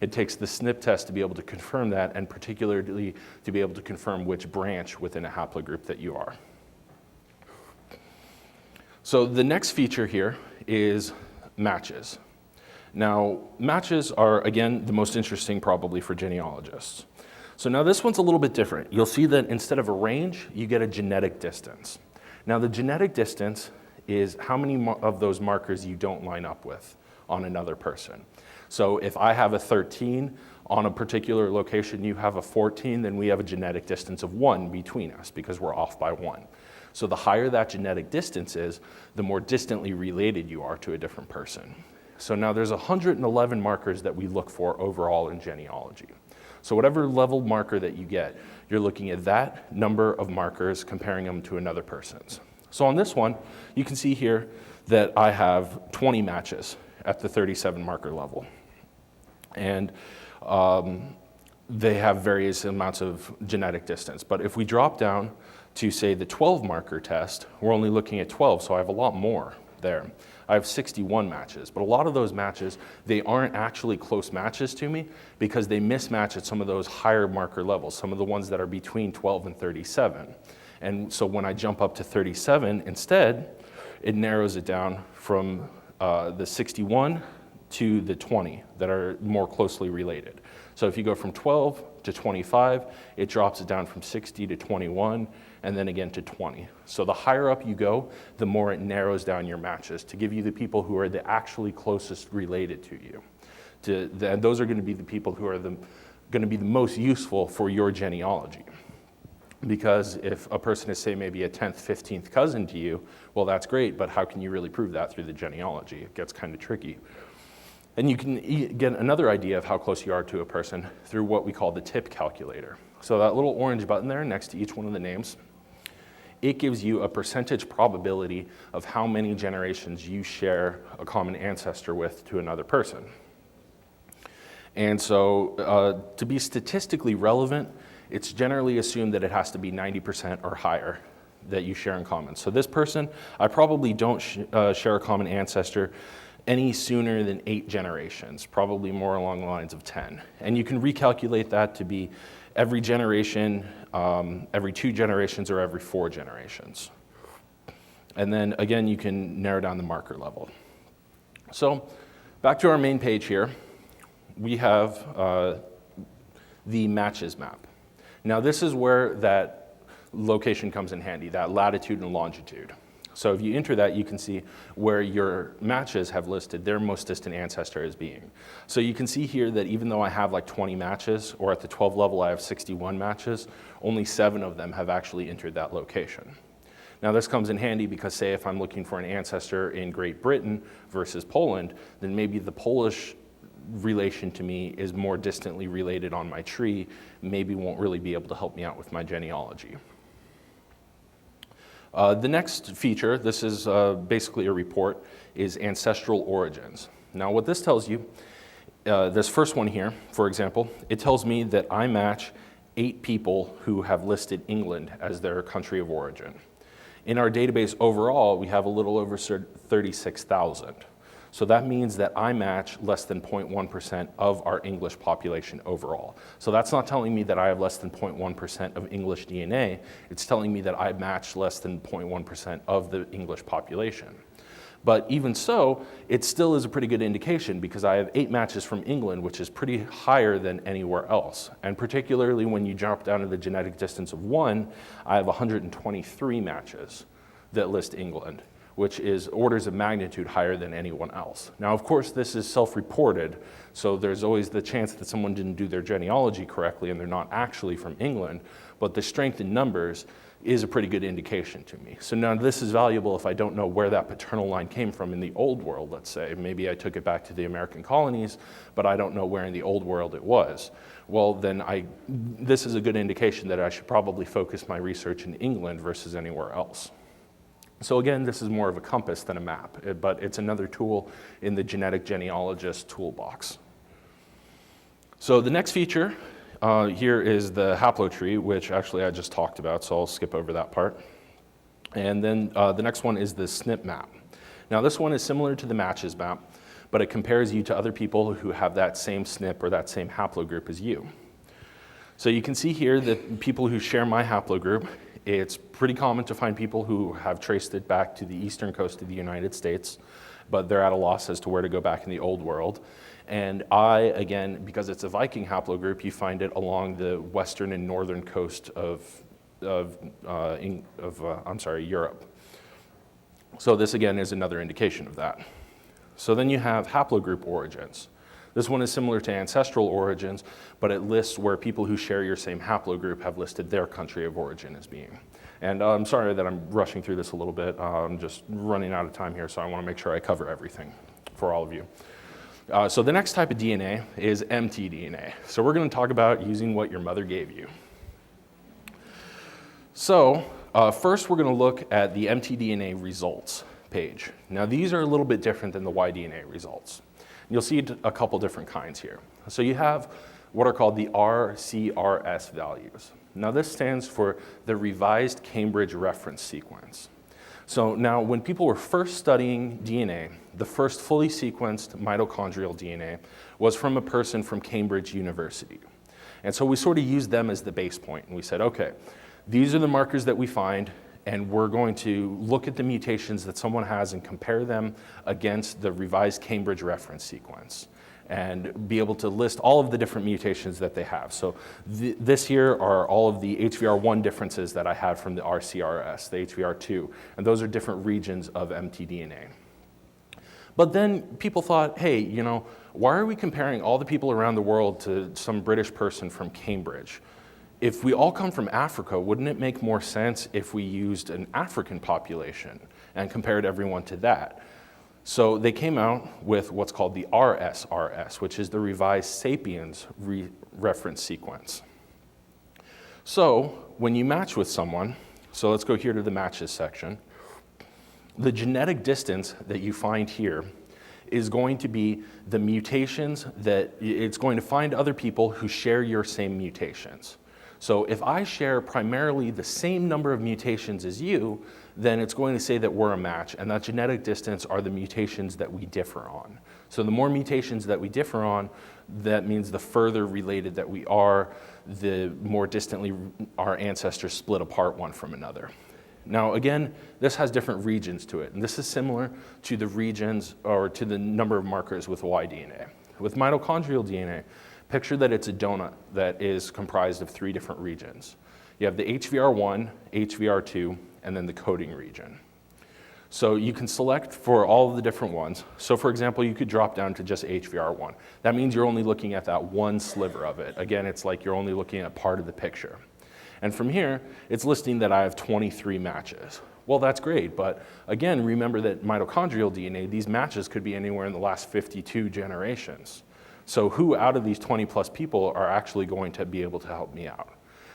It takes the SNP test to be able to confirm that, and particularly to be able to confirm which branch within a haplogroup that you are. So the next feature here is matches. Now, matches are, again, the most interesting probably for genealogists. So now this one's a little bit different. You'll see that instead of a range, you get a genetic distance. Now the genetic distance is how many of those markers you don't line up with on another person. So if I have a 13 on a particular location, you have a 14, then we have a genetic distance of 1 between us because we're off by 1. So the higher that genetic distance is, the more distantly related you are to a different person. So now there's 111 markers that we look for overall in genealogy. So whatever level marker that you get, you're looking at that number of markers, comparing them to another person's. So on this one, you can see here that I have 20 matches at the 37 marker level. And they have various amounts of genetic distance. But if we drop down to, say, the 12 marker test, we're only looking at 12, so I have a lot more there. I have 61 matches, but a lot of those matches, they aren't actually close matches to me because they mismatch at some of those higher marker levels, some of the ones that are between 12 and 37. And so when I jump up to 37, instead, it narrows it down from the 61 to the 20 that are more closely related. So if you go from 12 to 25, it drops it down from 60 to 21, and then again to 20. So the higher up you go, the more it narrows down your matches to give you the people who are the actually closest related to you. And those are going to be the people who are going to be the most useful for your genealogy. Because if a person is, say, maybe a 10th, 15th cousin to you, well, that's great, but how can you really prove that through the genealogy? It gets kind of tricky. And you can get another idea of how close you are to a person through what we call the tip calculator. So that little orange button there next to each one of the names, it gives you a percentage probability of how many generations you share a common ancestor with to another person. And so to be statistically relevant, it's generally assumed that it has to be 90% or higher that you share in common. So this person, I probably don't share a common ancestor any sooner than 8 generations, probably more along the lines of 10. And you can recalculate that to be every generation, every 2 generations, or every 4 generations. And then again, you can narrow down the marker level. So back to our main page here, we have the matches map. Now this is where that location comes in handy, that latitude and longitude. So if you enter that, you can see where your matches have listed their most distant ancestor as being. So you can see here that even though I have like 20 matches, or at the 12 level I have 61 matches, only 7 of them have actually entered that location. Now this comes in handy because, say, if I'm looking for an ancestor in Great Britain versus Poland, then maybe the Polish relation to me is more distantly related on my tree, maybe won't really be able to help me out with my genealogy. The next feature, this is basically a report, is ancestral origins. Now what this tells you, this first one here, for example, it tells me that I match 8 people who have listed England as their country of origin. In our database overall, we have a little over 36,000. So that means that I match less than 0.1% of our English population overall. So that's not telling me that I have less than 0.1% of English DNA. It's telling me that I match less than 0.1% of the English population. But even so, it still is a pretty good indication because I have 8 matches from England, which is pretty higher than anywhere else. And particularly when you drop down to the genetic distance of 1, I have 123 matches that list England, which is orders of magnitude higher than anyone else. Now, of course, this is self-reported, so there's always the chance that someone didn't do their genealogy correctly and they're not actually from England, but the strength in numbers is a pretty good indication to me. So now this is valuable if I don't know where that paternal line came from in the old world, let's say. Maybe I took it back to the American colonies, but I don't know where in the old world it was. Well, then this is a good indication that I should probably focus my research in England versus anywhere else. So again, this is more of a compass than a map, but it's another tool in the genetic genealogist toolbox. So the next feature here is the haplotree, which actually I just talked about, so I'll skip over that part. And then the next one is the SNP map. Now this one is similar to the matches map, but it compares you to other people who have that same SNP or that same haplogroup as you. So you can see here that people who share my haplogroup, it's pretty common to find people who have traced it back to the eastern coast of the United States, but they're at a loss as to where to go back in the old world. And again, because it's a Viking haplogroup, you find it along the western and northern coast of Europe. So this again is another indication of that. So then you have haplogroup origins. This one is similar to ancestral origins, but it lists where people who share your same haplogroup have listed their country of origin as being. And I'm sorry that I'm rushing through this a little bit. I'm just running out of time here, so I want to make sure I cover everything for all of you. So the next type of DNA is mtDNA. So we're going to talk about using what your mother gave you. So first we're going to look at the mtDNA results page. Now these are a little bit different than the Y-DNA results. You'll see a couple different kinds here. So you have what are called the RCRS values. Now this stands for the Revised Cambridge Reference Sequence. So now when people were first studying DNA, the first fully sequenced mitochondrial DNA was from a person from Cambridge University. And so we sort of used them as the base point, and we said, okay, these are the markers that we find, and we're going to look at the mutations that someone has and compare them against the Revised Cambridge Reference Sequence and be able to list all of the different mutations that they have. So this here are all of the HVR1 differences that I had from the RCRS, the HVR2, and those are different regions of mtDNA. But then people thought, hey, you know, why are we comparing all the people around the world to some British person from Cambridge? If we all come from Africa, wouldn't it make more sense if we used an African population and compared everyone to that? So they came out with what's called the RSRS, which is the Revised Sapiens Reference Sequence. So when you match with someone, so let's go here to the matches section, the genetic distance that you find here is going to be the mutations that it's going to find other people who share your same mutations. So if I share primarily the same number of mutations as you, then it's going to say that we're a match, and that genetic distance are the mutations that we differ on. So the more mutations that we differ on, that means the further related that we are, the more distantly our ancestors split apart one from another. Now again, this has different regions to it, and this is similar to the regions or to the number of markers with Y-DNA. With mitochondrial DNA, Picture that it's a donut that is comprised of 3 different regions. You have the HVR1, HVR2, and then the coding region. So you can select for all of the different ones. So for example, you could drop down to just HVR1. That means you're only looking at that one sliver of it. Again, it's like you're only looking at part of the picture. And from here, it's listing that I have 23 matches. Well, that's great, but again, remember that mitochondrial DNA, these matches could be anywhere in the last 52 generations. So who out of these 20 plus people are actually going to be able to help me out?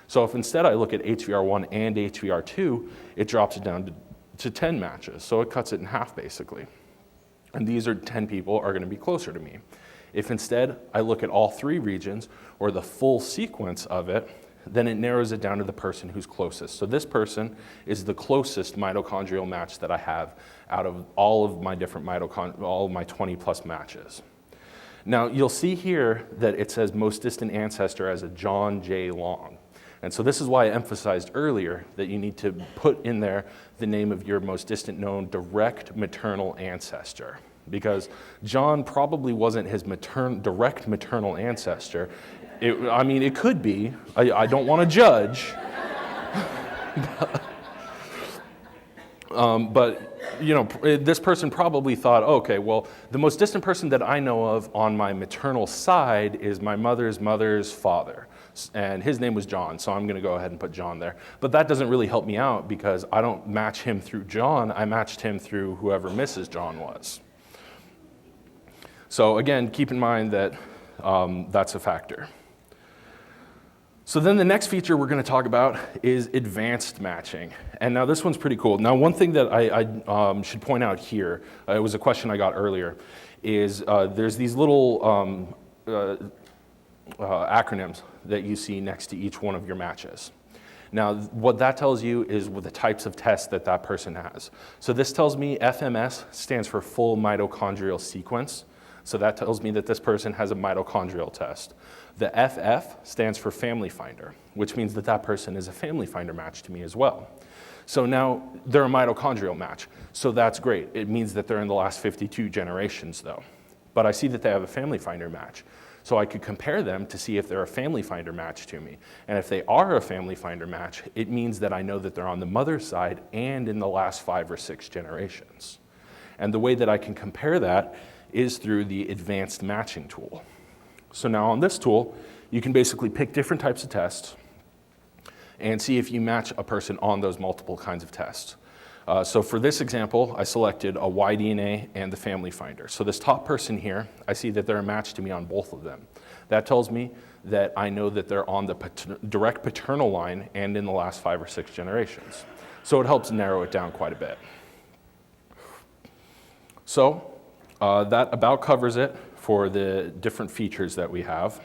So if instead I look at HVR1 and HVR2, it drops it down to 10 matches. So it cuts it in half basically. And these are 10 people are gonna be closer to me. If instead I look at all 3 regions or the full sequence of it, then it narrows it down to the person who's closest. So this person is the closest mitochondrial match that I have out of all of my different all of my 20 plus matches. Now you'll see here that it says most distant ancestor as a John J. Long. And so this is why I emphasized earlier that you need to put in there the name of your most distant known direct maternal ancestor. Because John probably wasn't his direct maternal ancestor. I mean, it could be. I don't want to judge. But you know, this person probably thought, okay, well, the most distant person that I know of on my maternal side is my mother's mother's father. And his name was John, so I'm going to go ahead and put John there. But that doesn't really help me out because I don't match him through John. I matched him through whoever Mrs. John was. So again, keep in mind that that's a factor. So then the next feature we're going to talk about is advanced matching. And now this one's pretty cool. Now one thing that I should point out here, it was a question I got earlier, is there's these little acronyms that you see next to each one of your matches. Now what that tells you is what the types of tests that that person has. So this tells me FMS stands for full mitochondrial sequence. So that tells me that this person has a mitochondrial test. The FF stands for family finder, which means that that person is a family finder match to me as well. So now they're a mitochondrial match. So that's great. It means that they're in the last 52 generations though. But I see that they have a family finder match. So I could compare them to see if they're a family finder match to me. And if they are a family finder match, it means that I know that they're on the mother's side and in the last 5 or 6 generations. And the way that I can compare that is through the advanced matching tool. So now on this tool, you can basically pick different types of tests and see if you match a person on those multiple kinds of tests. So for this example, I selected a Y-DNA and the family finder. So this top person here, I see that they're a match to me on both of them. That tells me that I know that they're on the direct paternal line and in the last 5 or 6 generations. So it helps narrow it down quite a bit. So that about covers it for the different features that we have.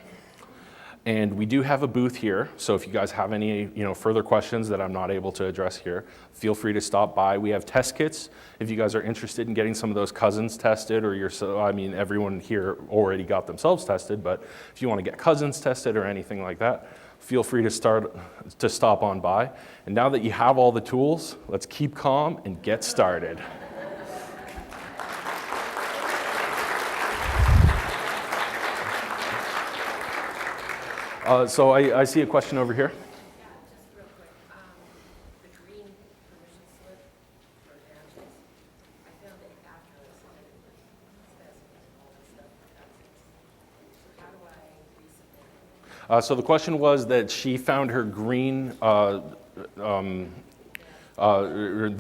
And we do have a booth here, so if you guys have any further questions that I'm not able to address here, feel free to stop by. We have test kits if you guys are interested in getting some of those cousins tested, or everyone here already got themselves tested, but if you want to get cousins tested or anything like that, feel free to stop on by. And now that you have all the tools, let's keep calm and get started. So I see a question over here. Yeah, just real quick. The green permission slip for matches, I found it after I submitted the specimens and all this stuff. So how do I resubmit? So the question was that she found her green, the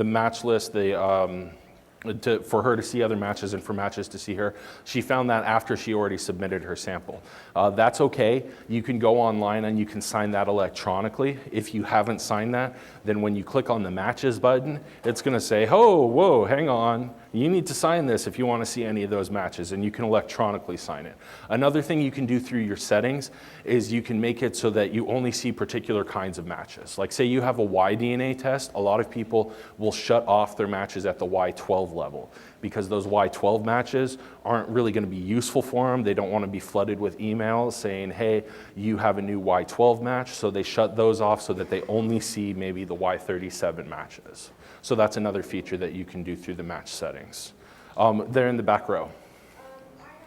match list, for her to see other matches and for matches to see her. She found that after she already submitted her sample. That's okay. You can go online and you can sign that electronically. If you haven't signed that, then when you click on the matches button, it's going to say, oh, whoa, hang on. You need to sign this if you want to see any of those matches, and you can electronically sign it. Another thing you can do through your settings is you can make it so that you only see particular kinds of matches. Like say you have a Y-DNA test, a lot of people will shut off their matches at the Y12 level because those Y12 matches aren't really going to be useful for them. They don't want to be flooded with emails saying, hey, you have a new Y12 match, so they shut those off so that they only see maybe the Y37 matches. So that's another feature that you can do through the match settings. They're in the back row. I have a question.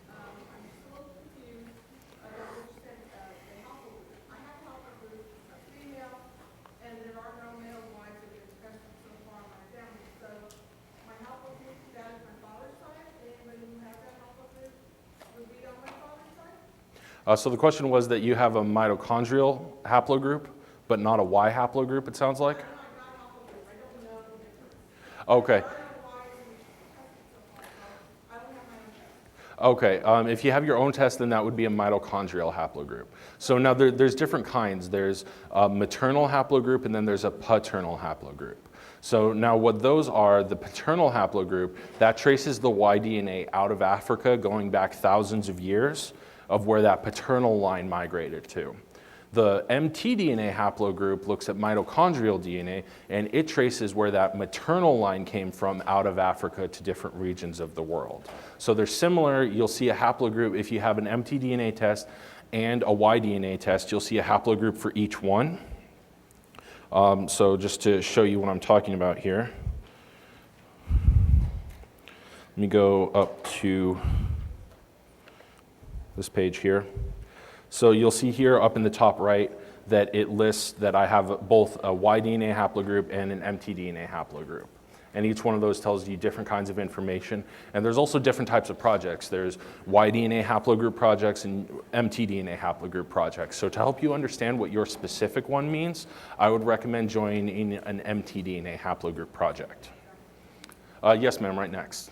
I'm so confused So the question was that you have a mitochondrial haplogroup, but not a Y haplogroup, it sounds like? Okay. Okay, if you have your own test, then that would be a mitochondrial haplogroup. So now there's different kinds. There's a maternal haplogroup, and then there's a paternal haplogroup. So now what those are, the paternal haplogroup, that traces the Y DNA out of Africa going back thousands of years of where that paternal line migrated to. The mtDNA haplogroup looks at mitochondrial DNA, and it traces where that maternal line came from out of Africa to different regions of the world. So they're similar. You'll see a haplogroup if you have an mtDNA test and a Y-DNA test. You'll see a haplogroup for each one. So just to show you what I'm talking about here, let me go up to this page here. So you'll see here up in the top right that it lists that I have both a Y-DNA haplogroup and an mtDNA haplogroup. And each one of those tells you different kinds of information. And there's also different types of projects. There's Y-DNA haplogroup projects and mtDNA haplogroup projects. So to help you understand what your specific one means, I would recommend joining an mtDNA haplogroup project. Yes, ma'am, right next.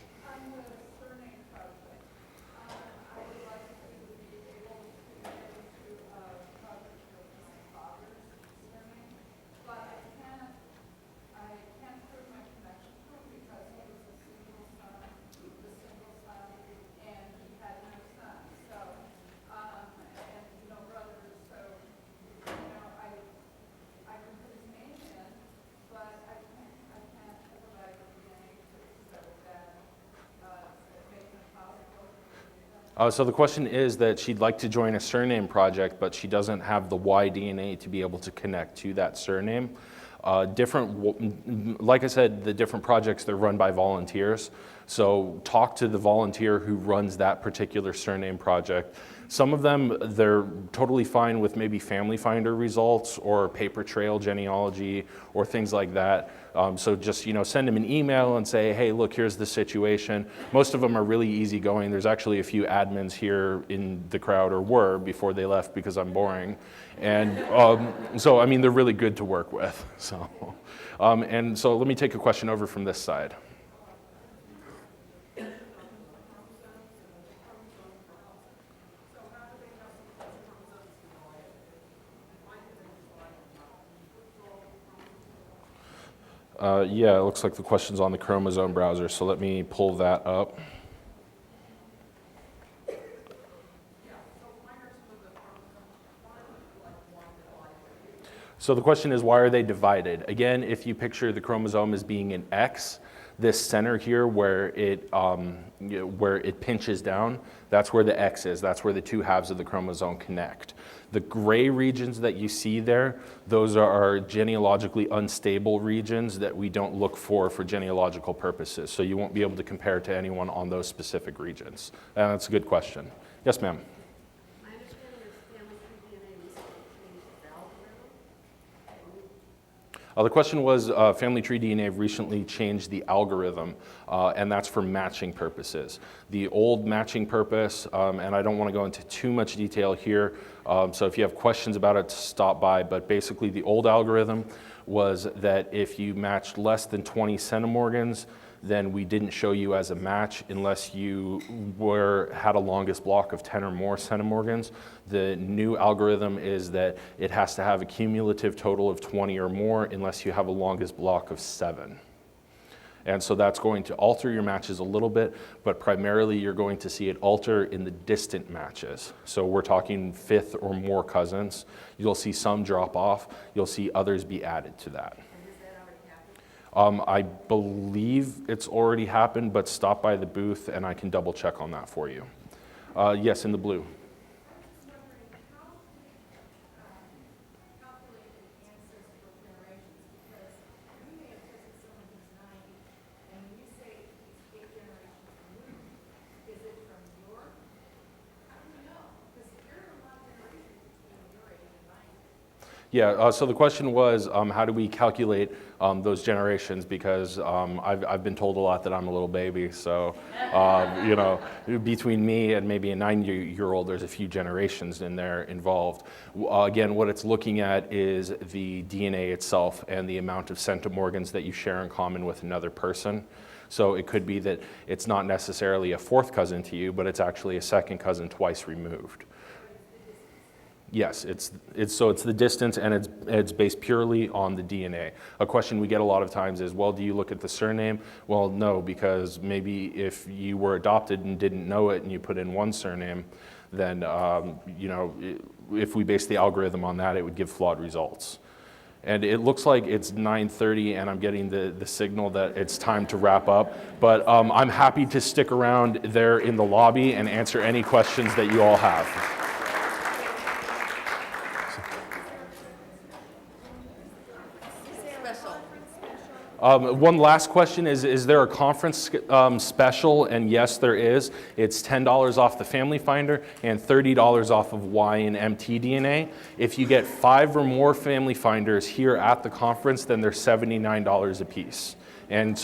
So the question is that she'd like to join a surname project, but she doesn't have the Y-DNA to be able to connect to that surname. Like I said, the different projects, they're run by volunteers. So talk to the volunteer who runs that particular surname project. Some of them, they're totally fine with maybe Family Finder results or paper trail genealogy or things like that. So just, send them an email and say, hey, look, here's the situation. Most of them are really easygoing. There's actually a few admins here in the crowd, or were before they left because I'm boring. And so, I mean, they're really good to work with. So, and so let me take a question over from this side. Yeah, it looks like the question's on the Chromosome Browser, so let me pull that up. So the question is, why are they divided? Again, if you picture the chromosome as being an X, this center here where it pinches down, that's where the X is. That's where the two halves of the chromosome connect. The gray regions that you see there, those are genealogically unstable regions that we don't look for genealogical purposes. So you won't be able to compare to anyone on those specific regions. And that's a good question. Yes, ma'am. My understanding is Family Tree DNA recently changed its algorithm. The question was, Family Tree DNA recently changed the algorithm, and that's for matching purposes. The old matching purpose, and I don't want to go into too much detail here, so if you have questions about it, stop by, but basically the old algorithm was that if you matched less than 20 centimorgans, then we didn't show you as a match unless you had a longest block of 10 or more centimorgans. The new algorithm is that it has to have a cumulative total of 20 or more unless you have a longest block of 7. And so that's going to alter your matches a little bit, but primarily you're going to see it alter in the distant matches. So we're talking fifth or more cousins. You'll see some drop off. You'll see others be added to that. I believe it's already happened, but stop by the booth and I can double check on that for you. Yes, in the blue. Yeah, so the question was, how do we calculate those generations? Because I've been told a lot that I'm a little baby, so you know, between me and maybe a 9-year-old, there's a few generations in there involved. Again, what it's looking at is the DNA itself and the amount of centimorgans that you share in common with another person. So it could be that it's not necessarily a fourth cousin to you, but it's actually a second cousin twice removed. Yes, it's the distance, and it's based purely on the DNA. A question we get a lot of times is, well, do you look at the surname? Well, no, because maybe if you were adopted and didn't know it and you put in one surname, then you know, if we base the algorithm on that, it would give flawed results. And it looks like it's 9:30, and I'm getting the signal that it's time to wrap up. But I'm happy to stick around there in the lobby and answer any questions that you all have. One last question is there a conference special? And yes, there is. It's $10 off the Family Finder and $30 off of Y and MTDNA. If you get 5 or more Family Finders here at the conference, then they're $79 a piece. And